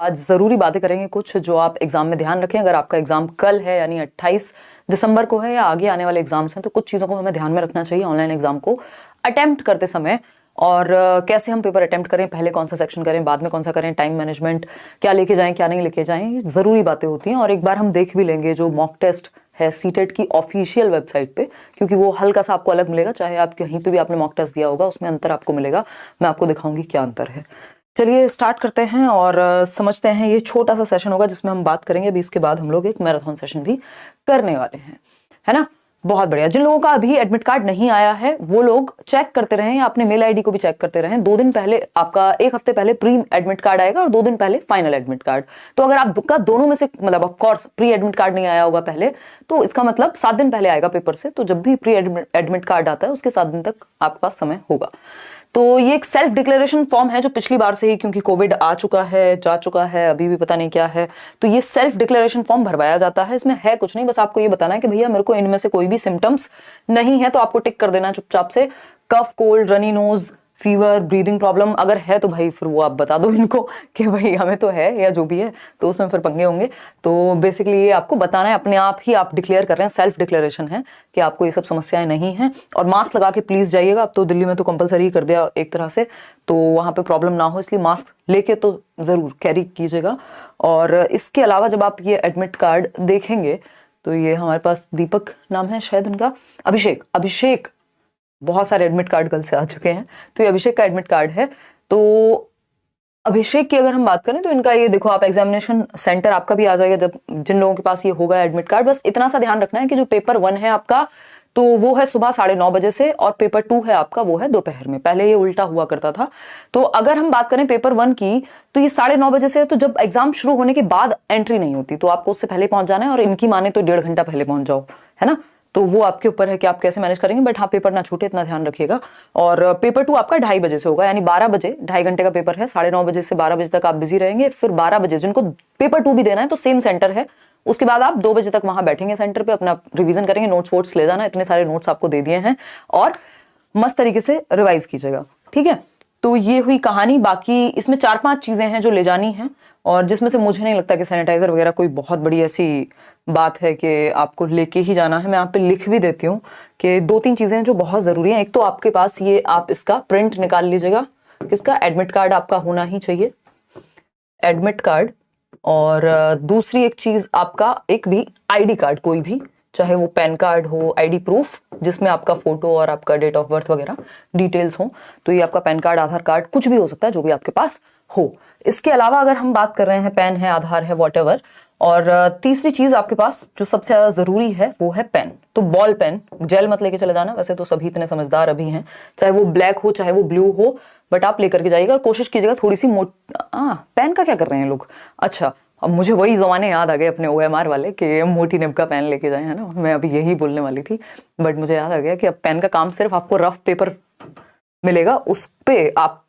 आज ज़रूरी बातें करेंगे कुछ जो आप एग्जाम में ध्यान रखें। अगर आपका एग्जाम कल है यानी 28 दिसंबर को है या आगे आने वाले एग्जाम्स हैं तो कुछ चीज़ों को हमें ध्यान में रखना चाहिए ऑनलाइन एग्जाम को अटेम्प्ट करते समय। और कैसे हम पेपर अटेम्प्ट करें, पहले कौन सा सेक्शन करें, बाद में कौन सा करें, टाइम मैनेजमेंट क्या लेके जाएं क्या नहीं लेके जाएं, ये ज़रूरी बातें होती हैं। और एक बार हम देख भी लेंगे जो मॉक टेस्ट है सीटेट की ऑफिशियल वेबसाइट पे, क्योंकि वो हल्का सा आपको अलग मिलेगा। चाहे आप कहीं पे भी आपने मॉक टेस्ट दिया होगा उसमें अंतर आपको मिलेगा। मैं आपको दिखाऊंगी क्या अंतर है। चलिए स्टार्ट करते हैं और समझते हैं। ये छोटा सा सेशन होगा जिसमें हम बात करेंगे। अभी इसके बाद हम लोग एक मैराथन सेशन भी करने वाले हैं, है ना। बहुत बढ़िया। जिन लोगों का अभी एडमिट कार्ड नहीं आया है वो लोग चेक करते रहें या अपने मेल आईडी को भी चेक करते रहें। 2 दिन पहले आपका, 1 हफ्ते पहले प्री एडमिट कार्ड आएगा और 2 दिन पहले फाइनल एडमिट कार्ड। तो अगर आपका दोनों में से, मतलब of course pre admit card नहीं आया होगा पहले, तो इसका मतलब 7 दिन पहले आएगा पेपर से। तो जब भी प्री एडमिट कार्ड आता है उसके 7 दिन तक आपके पास समय होगा। तो ये एक सेल्फ डिक्लेरेशन फॉर्म है जो पिछली बार से ही, क्योंकि कोविड आ चुका है, जा चुका है, अभी भी पता नहीं क्या है, तो ये सेल्फ डिक्लेरेशन फॉर्म भरवाया जाता है। इसमें है कुछ नहीं, बस आपको ये बताना है कि भैया मेरे को इनमें से कोई भी सिम्टम्स नहीं है, तो आपको टिक कर देना है चुपचाप से। Cough, cold, runny nose, fever, breathing problem अगर है तो भाई फिर वो आप बता दो इनको कि भाई हमें तो है, या जो भी है, तो उसमें फिर पंगे होंगे। तो बेसिकली ये आपको बताना है, अपने आप ही आप डिक्लेयर कर रहे हैं, सेल्फ डिक्लेरेशन है कि आपको ये सब समस्याएं नहीं हैं। और मास्क लगा के प्लीज जाइएगा। अब तो दिल्ली में तो कंपलसरी कर दिया एक तरह से, तो वहां पे प्रॉब्लम ना हो इसलिए मास्क लेके तो जरूर कैरी कीजिएगा। और इसके अलावा जब आप ये एडमिट कार्ड देखेंगे तो ये हमारे पास दीपक नाम है शायद इनका, अभिषेक बहुत सारे एडमिट कार्ड कल से आ चुके हैं, तो ये अभिषेक का एडमिट कार्ड है। तो अभिषेक की अगर हम बात करें तो इनका ये देखो, आप एग्जामिनेशन सेंटर आपका भी आ जाएगा जब जिन लोगों के पास ये होगा एडमिट कार्ड। बस इतना सा ध्यान रखना है कि जो पेपर 1 है आपका, तो वो है सुबह 9:30 बजे से, और पेपर 2 है आपका वो है दोपहर में। पहले ये उल्टा हुआ करता था। तो अगर हम बात करें पेपर 1 की, तो ये 9:30 बजे से है, तो जब एग्जाम शुरू होने के बाद एंट्री नहीं होती, तो आपको उससे पहले पहुंच जाना है। और इनकी माने तो 1.5 घंटा पहले पहुंच जाओ, है ना। तो वो आपके ऊपर है कि आप कैसे मैनेज करेंगे, बट हाँ पेपर ना छूटे इतना ध्यान रखिएगा। और पेपर 2 आपका 2:30 बजे से होगा, यानी 12 बजे, 2.5 घंटे का पेपर है। 9:30 बजे से 12 बजे तक आप बिजी रहेंगे। फिर 12 बजे जिनको पेपर 2 भी देना है तो सेम सेंटर है, उसके बाद आप 2 बजे तक वहां बैठेंगे सेंटर पे, अपना रिवीजन करेंगे, नोट्स वोट्स ले जाना। इतने सारे नोट्स आपको दे दिए हैं और मस्त तरीके से रिवाइज कीजिएगा, ठीक है। तो ये हुई कहानी। बाकी इसमें 4-5 चीजें हैं जो ले जानी है, और जिसमें से मुझे नहीं लगता कि सैनिटाइजर वगैरह कोई बहुत बड़ी ऐसी बात है कि आपको लेके ही जाना है। मैं यहाँ पे लिख भी देती हूँ कि 2-3 चीजें हैं जो बहुत जरूरी हैं। एक तो आपके पास ये, आप इसका प्रिंट निकाल लीजिएगा, किसका, एडमिट कार्ड आपका होना ही चाहिए, एडमिट कार्ड। और दूसरी एक चीज, आपका एक भी आईडी कार्ड, कोई भी, चाहे वो पैन कार्ड हो, आईडी प्रूफ जिसमें आपका फोटो और आपका डेट ऑफ बर्थ वगैरह डिटेल्स हो, तो ये आपका पैन कार्ड, आधार कार्ड, कुछ भी हो सकता है जो भी आपके पास हो। इसके अलावा अगर हम बात कर रहे हैं, पैन है, आधार है, वॉटएवर। और तीसरी चीज आपके पास जो सबसे ज्यादा जरूरी है वो है पेन। तो बॉल पेन, जेल मत लेके चले जाना, वैसे तो सभी इतने समझदार अभी हैं, चाहे वो ब्लैक हो चाहे वो ब्लू हो, बट आप लेकर के जाइएगा। कोशिश कीजिएगा थोड़ी सी पेन का क्या कर रहे हैं लोग, अच्छा अब मुझे वही जमाने याद आ गए अपने OMR वाले कि मोटी निब का पेन लेके जाए, है ना। मैं अभी यही बोलने वाली थी, बट मुझे याद आ गया कि अब पेन का काम सिर्फ आपको रफ पेपर मिलेगा, उस पे आप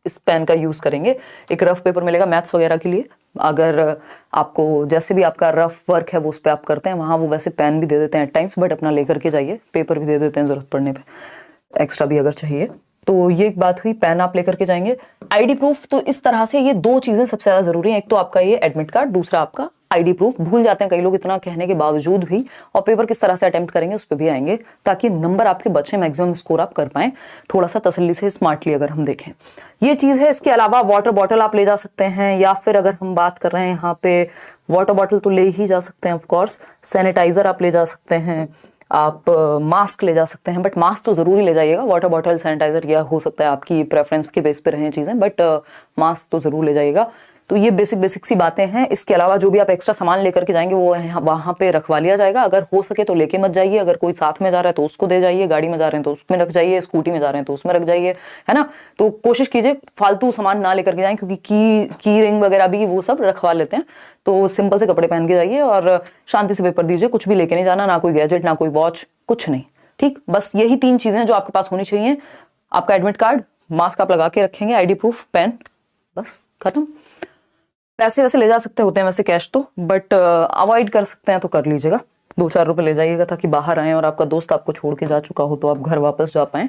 इस पेन का यूज करेंगे। एक रफ पेपर मिलेगा मैथ्स वगैरह के लिए, अगर आपको जैसे भी आपका रफ वर्क है वो उस पर आप करते हैं, वहाँ वो वैसे पेन भी दे देते हैं टाइम्स, बट अपना लेकर के जाइए। पेपर भी दे देते हैं जरूरत पड़ने पे, एक्स्ट्रा भी अगर चाहिए। तो ये एक बात हुई, पेन आप लेकर के जाएंगे। आईडी प्रूफ, तो इस तरह से ये 2 चीजें सबसे ज्यादा जरूरी हैं। एक तो आपका ये एडमिट कार्ड, दूसरा आपका आईडी प्रूफ। भूल जाते हैं कई लोग इतना कहने के बावजूद भी, और पेपर किस तरह से अटेम्प्ट करेंगे उस पर भी आएंगे, ताकि नंबर आपके बचे, मैक्सिमम स्कोर आप कर पाएं थोड़ा सा तसल्ली से, स्मार्टली अगर हम देखें, ये चीज है। इसके अलावा वाटर बॉटल आप ले जा सकते हैं, या फिर अगर हम बात कर रहे हैं यहाँ पे, वाटर बॉटल तो ले ही जा सकते हैं ऑफकोर्स। सैनिटाइजर आप ले जा सकते हैं, आप मास्क ले जा सकते हैं, बट मास्क तो जरूरी ले जाइएगा। वाटर बॉटल, सैनिटाइजर, या हो सकता है आपकी प्रेफरेंस के बेस पे रहें चीजें, बट मास्क तो जरूर ले जाइएगा। तो ये बेसिक सी बातें हैं। इसके अलावा जो भी आप एक्स्ट्रा सामान लेकर के जाएंगे वो वहां पे रखवा लिया जाएगा। अगर हो सके तो लेके मत जाइए, अगर कोई साथ में जा रहा है तो उसको दे जाइए, गाड़ी में जा रहे हैं तो उसमें रख जाइए, स्कूटी में जा रहे हैं तो उसमें रख जाइए, है ना। तो कोशिश कीजिए फालतू सामान ना लेकर के जाएं, क्योंकि की रिंग वगैरह भी वो सब रखवा लेते हैं। तो सिंपल से कपड़े पहन के जाइए और शांति से पेपर दीजिए। कुछ भी लेके नहीं जाना, ना कोई गैजेट, ना कोई वॉच, कुछ नहीं, ठीक। बस यही 3 चीजें जो आपके पास होनी चाहिए, आपका एडमिट कार्ड, मास्क आप लगा के रखेंगे, आईडी प्रूफ, पेन, बस खत्म। पैसे वैसे ले जा सकते होते हैं वैसे कैश तो, बट अवॉइड कर सकते हैं तो कर लीजिएगा, 2-4 रुपए ले जाइएगा ताकि बाहर आए और आपका दोस्त आपको छोड़ के जा चुका हो तो आप घर वापस जा पाए।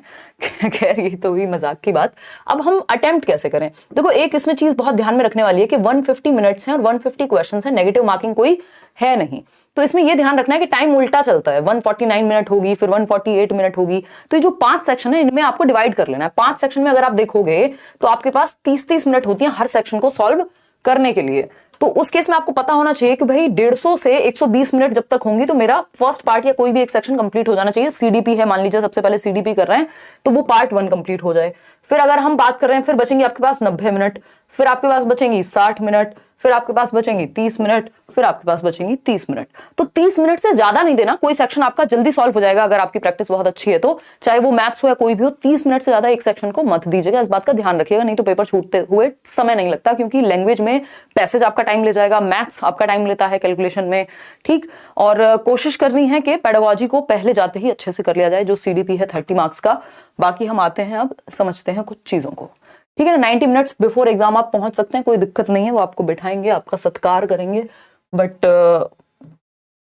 खैर ये तो हुई मजाक की बात। अब हम अटेम्प्ट कैसे करें? देखो एक इसमें चीज बहुत ध्यान में रखने वाली है कि 150 मिनट्स हैं और 150 क्वेश्चंस हैं, नेगेटिव मार्किंग कोई है नहीं। तो इसमें यह ध्यान रखना है कि टाइम उल्टा चलता है, 149 मिनट होगी, फिर 148 मिनट होगी। तो ये जो 5 सेक्शन है इनमें आपको डिवाइड कर लेना है। 5 सेक्शन में अगर आप देखोगे तो आपके पास 30-30 मिनट होती है हर सेक्शन को सॉल्व करने के लिए। तो उस केस में आपको पता होना चाहिए कि भाई 150 से 120 मिनट जब तक होंगी तो मेरा फर्स्ट पार्ट या कोई भी एक सेक्शन कंप्लीट हो जाना चाहिए। सीडीपी है, मान लीजिए सबसे पहले सीडीपी कर रहे हैं तो वो पार्ट 1 कंप्लीट हो जाए। फिर अगर हम बात कर रहे हैं, फिर बचेंगे आपके पास 90 मिनट, फिर आपके पास बचेंगी 60 मिनट, फिर आपके पास बचेंगी 30 मिनट, फिर आपके पास बचेंगी 30 मिनट। तो 30 मिनट से ज्यादा नहीं देना, कोई सेक्शन आपका जल्दी सॉल्व हो जाएगा अगर आपकी प्रैक्टिस बहुत अच्छी है तो, चाहे वो मैथ्स हो या कोई भी हो। 30 मिनट से ज्यादा एक सेक्शन को मत दीजिएगा, इस बात का ध्यान रखिएगा, नहीं तो पेपर छूटते हुए समय नहीं लगता, क्योंकि लैंग्वेज में पैसेज आपका टाइम ले जाएगा, मैथ्स आपका टाइम लेता है कैलकुलेशन में, ठीक। और कोशिश करनी है कि पेडागोजी को पहले जाते ही अच्छे से कर लिया जाए, जो सीडीपी है 30 मार्क्स का। बाकी हम आते हैं अब समझते हैं कुछ चीजों को, ठीक है ना। 90 मिनट्स बिफोर एग्जाम आप पहुंच सकते हैं, कोई दिक्कत नहीं है, वो आपको बिठाएंगे, आपका सत्कार करेंगे, बट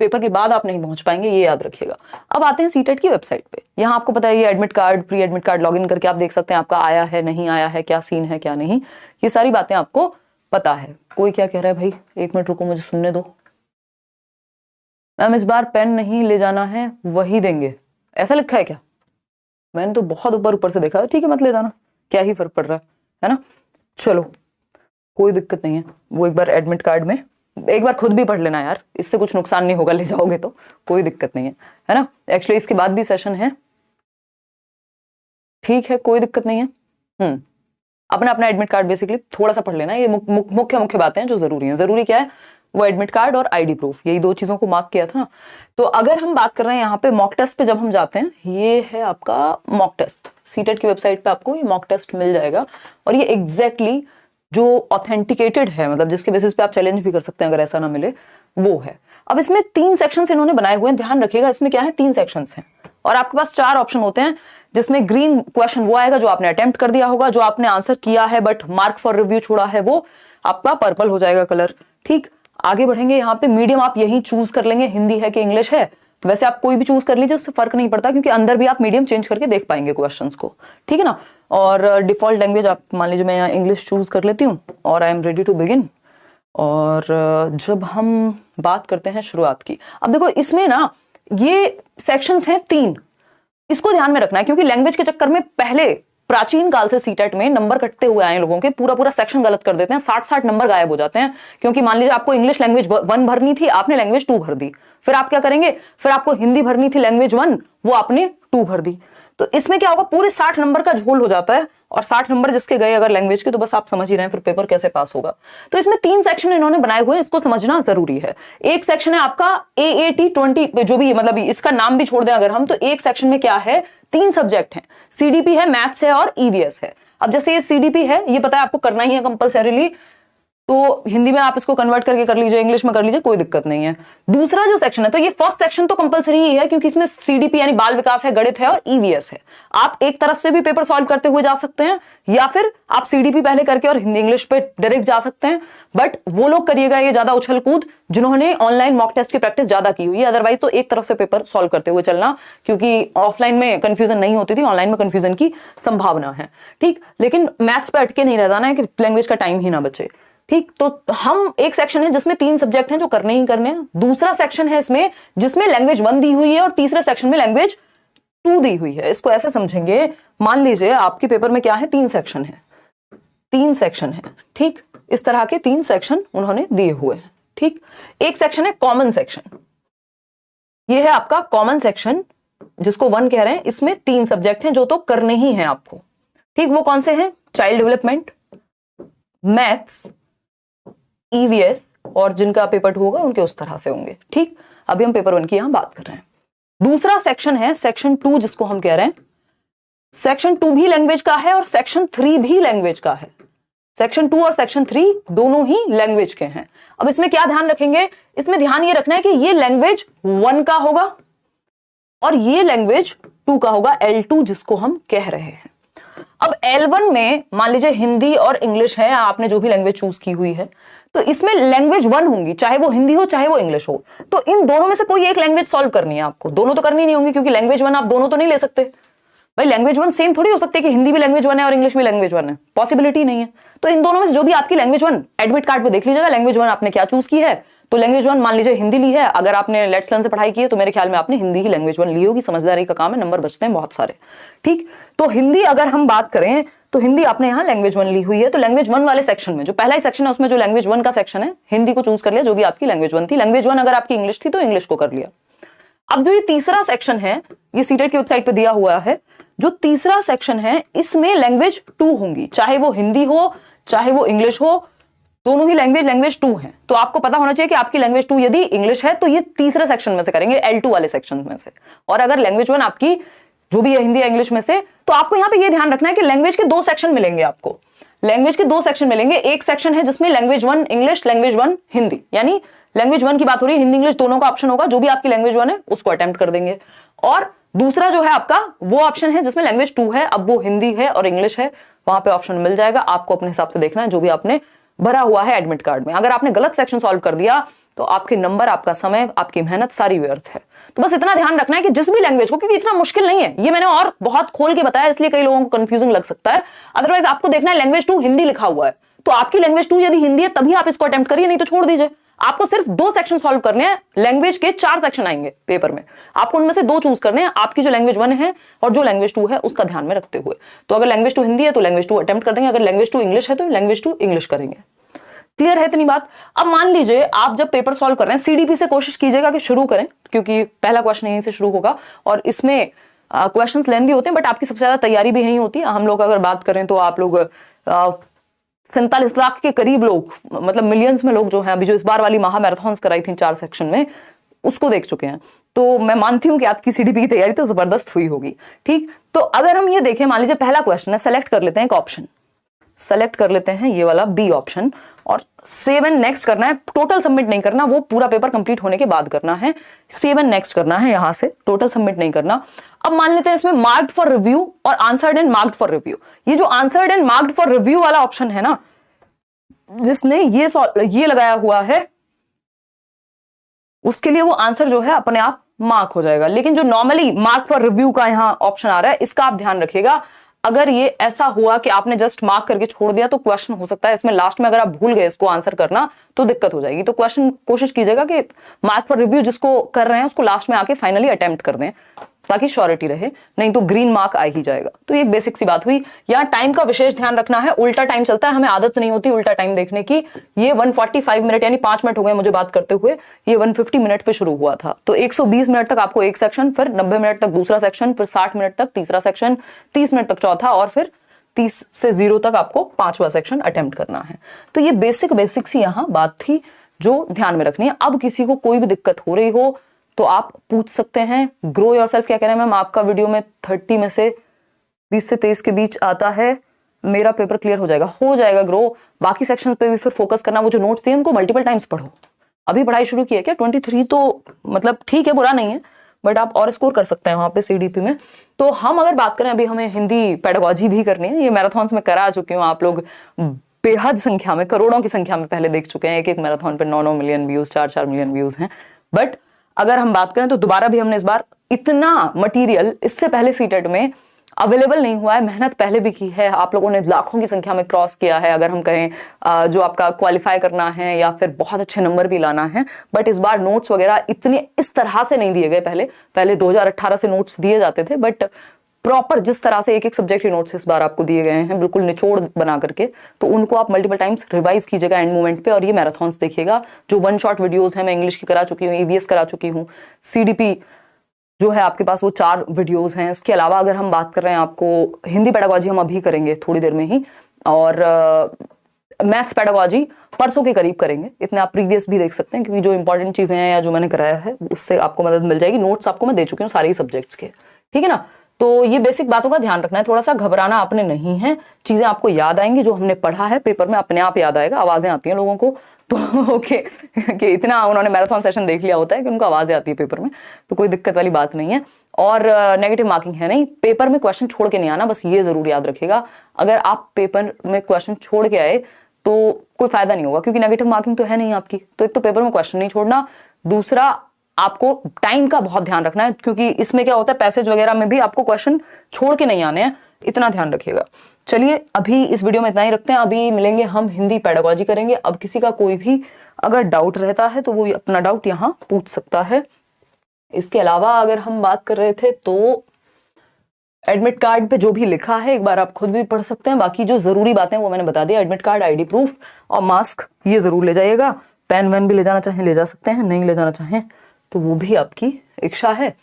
पेपर के बाद आप नहीं पहुंच पाएंगे, ये याद रखिएगा। अब आते हैं सीटेट की वेबसाइट पे। यहाँ आपको पता है ये admit card, pre admit card login करके आप देख सकते हैं आपका आया है नहीं आया है, क्या सीन है क्या नहीं, ये सारी बातें आपको पता है। कोई क्या कह रहा है भाई, 1 मिनट रुको मुझे सुनने दो। मैम इस बार पेन नहीं ले जाना है, वही देंगे, ऐसा लिखा है क्या? मैंने तो बहुत ऊपर ऊपर से देखा, ठीक है मत ले जाना, क्या ही फर्क पड़ रहा है ना। चलो कोई दिक्कत नहीं है, वो एक बार एडमिट कार्ड में एक बार खुद भी पढ़ लेना यार, इससे कुछ नुकसान नहीं होगा, ले जाओगे तो कोई दिक्कत नहीं है ना। एक्चुअली इसके बाद भी सेशन है, ठीक है कोई दिक्कत नहीं है। अपना अपना एडमिट कार्ड बेसिकली थोड़ा सा पढ़ लेना, ये मुख्य मुख्य बातें हैं जो जरूरी हैं। जरूरी क्या है? वो एडमिट कार्ड और आईडी प्रूफ, यही 2 चीजों को मार्क किया था। तो अगर हम बात कर रहे हैं यहाँ पे मॉक टेस्ट पे, जब हम जाते हैं, ये है आपका मॉक टेस्ट, सीटेट की वेबसाइट पे आपको ये मॉक टेस्ट मिल जाएगा, और ये एग्जैक्टली जो ऑथेंटिकेटेड है, मतलब जिसके बेसिस पे आप चैलेंज भी कर सकते हैं अगर ऐसा ना मिले, वो है। अब इसमें 3 सेक्शंस इन्होंने बनाए हुए हैं, ध्यान रखिएगा इसमें क्या है, 3 सेक्शंस हैं और आपके पास 4 ऑप्शन होते हैं, जिसमें ग्रीन क्वेश्चन वो आएगा जो आपने अटेम्प्ट कर दिया होगा, जो आपने आंसर किया है बट मार्क फॉर रिव्यू छोड़ा है वो आपका पर्पल हो जाएगा कलर, ठीक। आगे बढ़ेंगे, यहाँ पे मीडियम आप यही चूज कर लेंगे, हिंदी है कि इंग्लिश है, वैसे आप कोई भी चूज कर लीजिए, उससे फर्क नहीं पड़ता, क्योंकि अंदर भी आप मीडियम चेंज करके देख पाएंगे क्वेश्चंस को, ठीक है ना। और डिफॉल्ट लैंग्वेज आप मान लीजिए मैं यहाँ इंग्लिश चूज कर लेती हूँ और I am ready to begin. और जब हम बात करते हैं शुरुआत की, अब देखो इसमें ना ये सेक्शंस हैं 3, इसको ध्यान में रखना है, क्योंकि लैंग्वेज के चक्कर में पहले प्राचीन काल से सीटेट में नंबर कटते हुए आए लोगों के, पूरा पूरा सेक्शन गलत कर देते हैं, 60-60 नंबर गायब हो जाते हैं। क्योंकि मान लीजिए आपको इंग्लिश लैंग्वेज 1 भरनी थी, आपने लैंग्वेज 2 भर दी, फिर आप क्या करेंगे, फिर आपको हिंदी भरनी थी लैंग्वेज 1, वो आपने 2 भर दी। तो इसमें क्या होगा, पूरे 60 नंबर का झोल हो जाता है, और 60 नंबर जिसके गए अगर लैंग्वेज के, तो बस आप समझ ही रहे हैं फिर पेपर कैसे पास होगा। तो इसमें 3 सेक्शन इन्होंने बनाए हुए हैं, इसको समझना जरूरी है। एक सेक्शन है आपका AAT 20, जो भी मतलब इसका नाम भी छोड़ दें अगर हम, तो एक सेक्शन में क्या है, 3 सब्जेक्ट हैं, सीडीपी है, मैथ्स है और ईवीएस है। अब जैसे ये सीडीपी है, ये पता है आपको करना ही है कंपलसरीली, तो हिंदी में आप इसको कन्वर्ट करके कर लीजिए, इंग्लिश में कर लीजिए, कोई दिक्कत नहीं है। दूसरा जो सेक्शन है, तो ये फर्स्ट सेक्शन तो कंपलसरी ही है, क्योंकि इसमें सीडीपी यानी बाल विकास है, गणित है और ईवीएस है। आप एक तरफ से भी पेपर सॉल्व करते हुए जा सकते हैं, या फिर आप सीडीपी पहले करके और हिंदी इंग्लिश पे डायरेक्ट जा सकते हैं, बट वो लोग करिएगा ये ज्यादा उछल कूद जिन्होंने ऑनलाइन मॉक टेस्ट की प्रैक्टिस ज्यादा की हुई है। अदरवाइज तो एक तरफ से पेपर सॉल्व करते हुए चलना, क्योंकि ऑफलाइन में कंफ्यूजन नहीं होती थी, ऑनलाइन में कंफ्यूजन की संभावना है, ठीक। लेकिन मैथ्स पे अटके नहीं रह जाना है कि लैंग्वेज का टाइम ही ना बचे, ठीक। तो हम एक सेक्शन है जिसमें 3 सब्जेक्ट हैं जो करने ही करने हैं, दूसरा सेक्शन है इसमें जिसमें लैंग्वेज 1 दी हुई है और तीसरे सेक्शन में लैंग्वेज 2 दी हुई है। इसको ऐसे समझेंगे, मान लीजिए आपके पेपर में क्या है, 3 सेक्शन है, 3 सेक्शन है, ठीक। इस तरह के 3 सेक्शन उन्होंने दिए हुए हैं, ठीक। एक सेक्शन है कॉमन सेक्शन, ये है आपका कॉमन सेक्शन जिसको 1 कह रहे हैं, इसमें 3 सब्जेक्ट हैं जो तो करने ही हैं आपको, ठीक। वो कौन से हैं, चाइल्ड डेवलपमेंट, मैथ्स, ईवीएस, और जिनका पेपर 2 होगा उनके उस तरह से होंगे, ठीक। अभी हम पेपर 1 की यहां बात कर रहे हैं। दूसरा सेक्शन है सेक्शन 2, जिसको हम कह रहे हैं, सेक्शन 2 भी लैंग्वेज का है और सेक्शन 3 भी लैंग्वेज का है। सेक्शन 2 और सेक्शन 3 दोनों ही लैंग्वेज के हैं। अब इसमें क्या ध्यान रखेंगे, इसमें ध्यान ये रखना है कि ये लैंग्वेज 1 का होगा और ये लैंग्वेज 2 का होगा, L2 जिसको हम कह रहे हैं। अब L1 में मान लीजिए हिंदी और इंग्लिश है, आपने जो भी लैंग्वेज चूज की हुई है, तो इसमें लैंग्वेज 1 होंगी, चाहे वो हिंदी हो चाहे वो इंग्लिश हो। तो इन दोनों में से कोई एक लैंग्वेज सॉल्व करनी है आपको, दोनों तो करनी नहीं होंगी क्योंकि लैंग्वेज 1 आप दोनों तो नहीं ले सकते भाई। लैंग्वेज 1 सेम थोड़ी हो सकती है कि हिंदी भी लैंग्वेज 1 है और इंग्लिश भी लैंग्वेज 1 है, पॉसिबिलिटी नहीं है। तो इन दोनों में से जो भी आपकी लैंग्वेज 1, एडमिट कार्ड पे देख लीजिएगा लैंग्वेज 1 आपने क्या चूज की है। तो लैंग्वेज 1 मान लीजिए हिंदी ली है, अगर आपने लेट्स लर्न से पढ़ाई की है तो मेरे ख्याल में आपने हिंदी ही लैंग्वेज 1 ली होगी, समझदारी का काम है, नंबर बचते हैं बहुत सारे, ठीक। तो हिंदी अगर हम बात करें तो हिंदी आपने यहाँ लैंग्वेज 1 ली हुई है, तो लैंग्वेज 1 वाले सेक्शन में जो पहला ही सेक्शन है उसमें जो लैंग्वेज 1 का सेक्शन है, हिंदी को चूज कर लिया जो भी आपकी लैंग्वेज 1 थी। लैंग्वेज 1 अगर आपकी इंग्लिश थी तो इंग्लिश को कर लिया। अब जो ये तीसरा सेक्शन है, ये सीटेट की वेबसाइट पे दिया हुआ है, जो तीसरा सेक्शन है इसमें लैंग्वेज 2 होंगी, चाहे वो हिंदी हो चाहे वो इंग्लिश हो, दोनों ही लैंग्वेज 2 है। तो आपको पता होना चाहिए कि आपकी लैंग्वेज 2 यदि इंग्लिश है तो ये तीसरे सेक्शन में से करेंगे, L2 वाले सेक्शन में से। और अगर लैंग्वेज 1 आपकी जो भी है हिंदी या इंग्लिश में से, तो आपको यहां पे ये ध्यान रखना है कि लैंग्वेज के 2 सेक्शन मिलेंगे आपको, लैंग्वेज के 2 सेक्शन मिलेंगे। एक सेक्शन है जिसमें लैंग्वेज 1 इंग्लिश, लैंग्वेज 1 हिंदी, यानी लैंग्वेज 1 की बात हो रही है, हिंदी इंग्लिश दोनों का ऑप्शन होगा, जो भी आपकी लैंग्वेज 1 है उसको अटेम्प्ट कर देंगे। और दूसरा जो है आपका वो ऑप्शन है जिसमें लैंग्वेज 2 है, अब वो हिंदी है और इंग्लिश है, वहां पे ऑप्शन मिल जाएगा, आपको अपने हिसाब से देखना है जो भी आपने भरा हुआ है एडमिट कार्ड में। अगर आपने गलत सेक्शन सॉल्व कर दिया तो आपके नंबर, आपका समय, आपकी मेहनत सारी व्यर्थ है। तो बस इतना ध्यान रखना है कि जिस भी लैंग्वेज को, क्योंकि इतना मुश्किल नहीं है ये, मैंने और बहुत खोल के बताया इसलिए कई लोगों को कंफ्यूजिंग लग सकता है। अदरवाइज आपको देखना है लैंग्वेज 2 हिंदी लिखा हुआ है, तो आपकी लैंग्वेज 2 यदि हिंदी है तभी आप इसको अटेम्प्ट करिए, नहीं तो छोड़ दीजिए। आपको सिर्फ 2 सेक्शन सॉल्व करने हैं, लैंग्वेज के 4 सेक्शन आएंगे पेपर में, आपको उनमें से 2 चूज करने हैं, आपकी जो लैंग्वेज 1 है और जो लैंग्वेज 2 है उसका ध्यान में रखते हुए। तो अगर लैंग्वेज 2 हिंदी है तो लैंग्वेज 2 अटेम्प्ट कर देंगे, अगर लैंग्वेज 2 इंग्लिश है तो लैंग्वेज 2 इंग्लिश करेंगे। क्लियर है इतनी बात। अब मान लीजिए आप जब पेपर सॉल्व कर रहे हैं, सीडीपी से कोशिश कीजिएगा कि शुरू करें, क्योंकि पहला क्वेश्चन यहीं से शुरू होगा और इसमें क्वेश्चंस लेंथी होते हैं, बट आपकी सबसे ज्यादा तैयारी भी यहीं होती है। हम लोग अगर बात करें तो आप लोग 47 लाख के करीब लोग, मतलब मिलियंस में लोग जो हैं, अभी जो इस बार वाली महा मैराथन कराई थी 4 सेक्शन में, उसको देख चुके हैं। तो मैं मानती हूं कि आपकी सीडीपी की तैयारी तो जबरदस्त हुई होगी, ठीक। तो अगर हम ये देखें, मान लीजिए पहला क्वेश्चन है, सेलेक्ट कर लेते हैं एक ऑप्शन, सेलेक्ट कर लेते हैं ये वाला बी ऑप्शन और सेव एंड नेक्स्ट करना है। टोटल सबमिट नहीं करना, वो पूरा पेपर कंप्लीट होने के बाद करना है। सेव एंड नेक्स्ट करना है, यहां से टोटल सबमिट नहीं करना। अब मान लेते हैं इसमें मार्क्ड फॉर रिव्यू और answered and marked for review. ये जो answered and marked for review वाला ऑप्शन है ना, जिसने ये लगाया हुआ है, उसके लिए वो आंसर जो है अपने आप मार्क हो जाएगा। लेकिन जो नॉर्मली मार्क फॉर रिव्यू का यहां ऑप्शन आ रहा है, इसका आप ध्यान रखिएगा। अगर ये ऐसा हुआ कि आपने जस्ट मार्क करके छोड़ दिया तो क्वेश्चन हो सकता है इसमें लास्ट में अगर आप भूल गए इसको आंसर करना तो दिक्कत हो जाएगी। तो क्वेश्चन कोशिश कीजिएगा कि मार्क फॉर रिव्यू जिसको कर रहे हैं उसको लास्ट में आके फाइनली अटेम्प्ट कर दें, ताकि श्योरिटी रहे, नहीं तो ग्रीन मार्क आ ही जाएगा। तो ये बेसिक सी बात हुई। यहाँ टाइम का विशेष ध्यान रखना है, उल्टा टाइम चलता है, हमें आदत नहीं होती उल्टा टाइम देखने की। ये 145 मिनट यानी 5 मिनट हो गए मुझे बात करते हुए, ये 150 मिनट पे शुरू हुआ था। तो 120 मिनट तक आपको एक सेक्शन, फिर 90 मिनट तक दूसरा सेक्शन, फिर 60 मिनट तक तीसरा सेक्शन, 30 मिनट तक चौथा, और फिर 30 से 0 तक आपको 5वां सेक्शन अटेम्प्ट करना है। तो ये बेसिक सी यहाँ बात थी जो ध्यान में रखनी है। अब किसी को कोई भी दिक्कत हो रही हो तो आप पूछ सकते हैं। ग्रो योरसेल्फ क्या कह रहे हैं मैम, आपका वीडियो में 30 में से 20 से 23 के बीच आता है, मेरा पेपर क्लियर हो जाएगा ग्रो। बाकी सेक्शन पे भी फिर फोकस करना, वो जो नोट्स दिए उनको मल्टीपल टाइम्स पढ़ो। अभी पढ़ाई शुरू की है क्या? 23 तो मतलब ठीक है, बुरा नहीं है, बट आप और स्कोर कर सकते हैं वहां पे सीडीपी में। तो हम अगर बात करें, अभी हमें हिंदी पेडागोजी भी करनी है, ये मैराथन्स में करा चुकी हूँ, आप लोग बेहद संख्या में, करोड़ों की संख्या में पहले देख चुके हैं। एक मैराथन पे 9 मिलियन व्यूज, 4 मिलियन व्यूज हैं। बट अगर हम बात करें तो दोबारा भी हमने इस बार इतना मटेरियल इससे पहले सीटेट में अवेलेबल नहीं हुआ है। मेहनत पहले भी की है, आप लोगों ने लाखों की संख्या में क्रॉस किया है। अगर हम कहें जो आपका क्वालिफाई करना है या फिर बहुत अच्छे नंबर भी लाना है, बट इस बार नोट्स वगैरह इतने इस तरह से नहीं दिए गए। पहले 2018 से नोट्स दिए जाते थे, बट प्रॉपर जिस तरह से एक एक सब्जेक्ट के नोट्स इस बार आपको दिए गए हैं, बिल्कुल निचोड़ बना करके, तो उनको आप मल्टीपल टाइम्स रिवाइज कीजिएगा एंड मोमेंट पे। और ये मैराथन्स देखिएगा, जो 1 शॉट वीडियोस हैं, मैं इंग्लिश की करा चुकी हूँ, ईवीएस करा चुकी हूँ, सीडीपी जो है आपके पास वो 4 वीडियोस हैं। इसके अलावा अगर हम बात कर रहे हैं, आपको हिंदी पेडागोजी हम अभी करेंगे थोड़ी देर में ही, और मैथ्स पेडागोजी परसों के करीब करेंगे। इतने आप प्रीवियस भी देख सकते हैं, क्योंकि जो इंपॉर्टेंट चीजें हैं या जो मैंने कराया है उससे आपको मदद मिल जाएगी। नोट्स आपको मैं दे चुकी हूँ सारे ही सब्जेक्ट्स के, ठीक है ना। तो ये बेसिक बातों का ध्यान रखना है, थोड़ा सा घबराना आपने नहीं है। चीजें आपको याद आएंगी, जो हमने पढ़ा है पेपर में अपने आप याद आएगा। आवाजें आती हैं लोगों को तो ओके कि इतना उन्होंने मैराथन सेशन देख लिया होता है कि उनको आवाजें आती है पेपर में, तो कोई दिक्कत वाली बात नहीं है। और नेगेटिव मार्किंग है नहीं, पेपर में क्वेश्चन छोड़ के नहीं आना, बस ये जरूर याद रखिएगा। अगर आप पेपर में क्वेश्चन छोड़ के आए तो कोई फायदा नहीं होगा, क्योंकि नेगेटिव मार्किंग तो है नहीं आपकी। तो एक तो पेपर में क्वेश्चन नहीं छोड़ना, दूसरा आपको टाइम का बहुत ध्यान रखना है, क्योंकि इसमें क्या होता है पैसेज वगैरह में भी आपको क्वेश्चन छोड़ के नहीं आने हैं, इतना ध्यान रखिएगा। चलिए अभी इस वीडियो में इतना ही रखते हैं, अभी मिलेंगे हम हिंदी पेडागोजी करेंगे। अब किसी का कोई भी अगर डाउट रहता है तो वो अपना डाउट यहाँ पूछ सकता है। इसके अलावा अगर हम बात कर रहे थे तो एडमिट कार्ड पे जो भी लिखा है एक बार आप खुद भी पढ़ सकते हैं। बाकी जो जरूरी बातें वो मैंने बता दिया, एडमिट कार्ड, आईडी प्रूफ और मास्क ये जरूर ले जाइएगा। पेन वैन भी ले जाना चाहें ले जा सकते हैं, नहीं ले जाना चाहें तो वो भी आपकी इच्छा है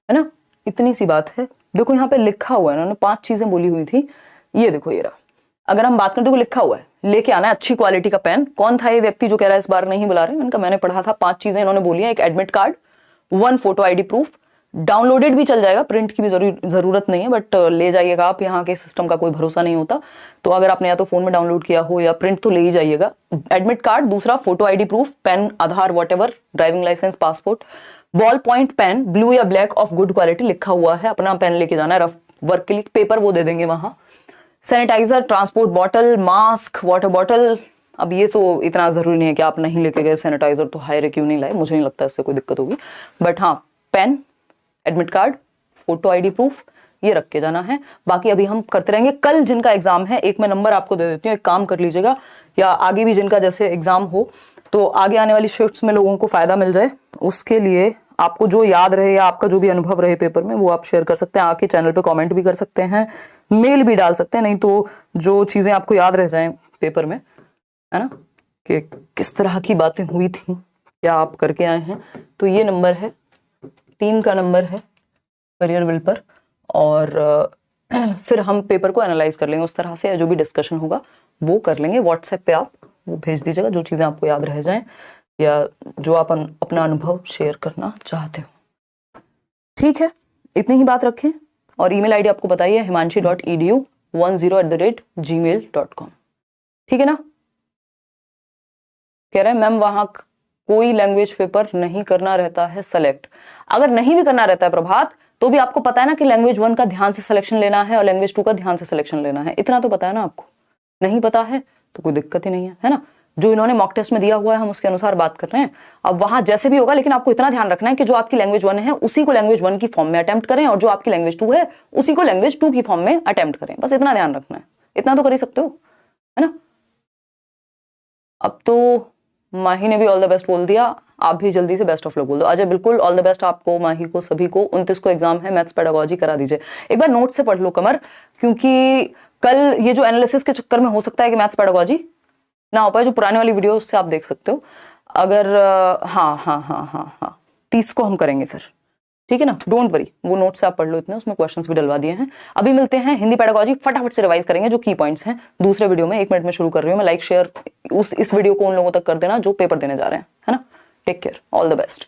ना। इतनी सी बात है। देखो यहाँ पे लिखा हुआ है, इन्होंने 5 चीजें बोली हुई थी, ये देखो ये रहा। अगर हम बात करें तो लिखा हुआ है लेके आना है अच्छी क्वालिटी का पेन। कौन था ये व्यक्ति जो कह रहा है इस बार नहीं बुला रहे? मैंने पढ़ा था 5 चीजें इन्होंने बोली है। एक admit card, 1 photo ID proof, downloaded भी चल जाएगा, प्रिंट की भी जरूरत नहीं है, बट ले जाइएगा आप, यहाँ के सिस्टम का कोई भरोसा नहीं होता। तो अगर आपने या तो फोन में डाउनलोड किया हो या प्रिंट तो ले ही जाइएगा। एडमिट कार्ड, दूसरा photo ID proof, pen, Aadhaar, whatever, driving licence, passport, ball point pen blue या ब्लैक ऑफ गुड क्वालिटी लिखा हुआ है, अपना पेन लेके जाना है, रफ वर्क के लिए पेपर वो दे देंगे वहां। Sanitiser, transport bottle, mask, water bottle. अब ये तो इतना जरूरी नहीं है कि आप नहीं लेके गए सैनिटाइजर तो हाय रे क्यों नहीं लाए, मुझे नहीं लगता इससे कोई दिक्कत होगी। बट हाँ, pen, admit card, photo ID proof ये रख के जाना है। बाकी अभी हम करते रहेंगे। कल जिनका एग्जाम है, एक मैं नंबर आपको दे देती हूँ, एक काम कर लीजिएगा, या आगे भी जिनका जैसे एग्जाम हो तो आगे आने वाली शिफ्ट्स में लोगों को फायदा मिल जाए, उसके लिए आपको जो याद रहे या आपका जो भी अनुभव रहे पेपर में वो आप शेयर कर सकते हैं। आके चैनल पे कमेंट भी कर सकते हैं, मेल भी डाल सकते हैं, नहीं तो जो चीजें आपको याद रह जाएं पेपर में, है ना, कि किस तरह की बातें हुई थी, क्या आप करके आए हैं। तो ये नंबर है, टीम का नंबर है करियर विल पर, और फिर हम पेपर को एनालाइज कर लेंगे उस तरह से, जो भी डिस्कशन होगा वो कर लेंगे। व्हाट्सएप पे आप वो भेज दीजिएगा जो चीज़ें आपको याद रह जाएं या जो आप अपना अनुभव शेयर करना चाहते हो। ठीक है, इतनी ही बात रखें। और ईमेल आईडी आपको बताइए himanshi.edu10@gmail.com। ठीक है ना। कह रहे हैं मैम वहां कोई लैंग्वेज पेपर नहीं करना रहता है सेलेक्ट। अगर नहीं भी करना रहता है प्रभात, तो भी आपको पता है ना कि लैंग्वेज 1 का ध्यान से सिलेक्शन लेना है और लैंग्वेज 2 का ध्यान से सिलेक्शन लेना है। इतना तो पता है ना आपको। नहीं पता है तो कोई दिक्कत ही नहीं है ना। जो इन्होंने मॉक टेस्ट में दिया हुआ है हम उसके अनुसार बात कर रहे हैं। अब वहां जैसे भी होगा, लेकिन आपको इतना ध्यान रखना है कि जो आपकी लैंग्वेज 1 है उसी को लैंग्वेज 1 की फॉर्म में अटेम्प्ट करें, और जो आपकी लैंग्वेज 2 है उसी को लैंग्वेज 2 की फॉर्म में अटेम्प्ट करें। बस इतना ध्यान रखना है, इतना तो कर ही सकते हो, है ना। अब तो माही ने भी ऑल द बेस्ट बोल दिया, आप भी जल्दी से बेस्ट ऑफ लक बोल दो। अजय बिल्कुल ऑल द बेस्ट आपको, माही को, सभी को। 29 को एग्जाम है, मैथ्स पेडागोजी करा दीजिए। एक बार नोट से पढ़ लो कमर, क्योंकि कल ये जो एनालिसिस के चक्कर में हो सकता है कि मैथ्स पेडागोजी ना हो पाए। जो पुराने वाली वीडियो उससे आप देख सकते हो। अगर हाँ 30 को हम करेंगे फिर, ठीक है ना। डोंट वरी, वो नोट से आप पढ़ लो इतने, उसमें क्वेश्चंस भी डलवा दिए हैं। अभी मिलते हैं हिंदी पेडागोजी, फटाफट से रिवाइज करेंगे जो की पॉइंट्स हैं दूसरे वीडियो में। 1 मिनट में शुरू कर रही हूँ मैं। लाइक शेयर इस वीडियो को उन लोगों तक कर देना जो पेपर देने जा रहे हैं, है ना। Take care, all the best.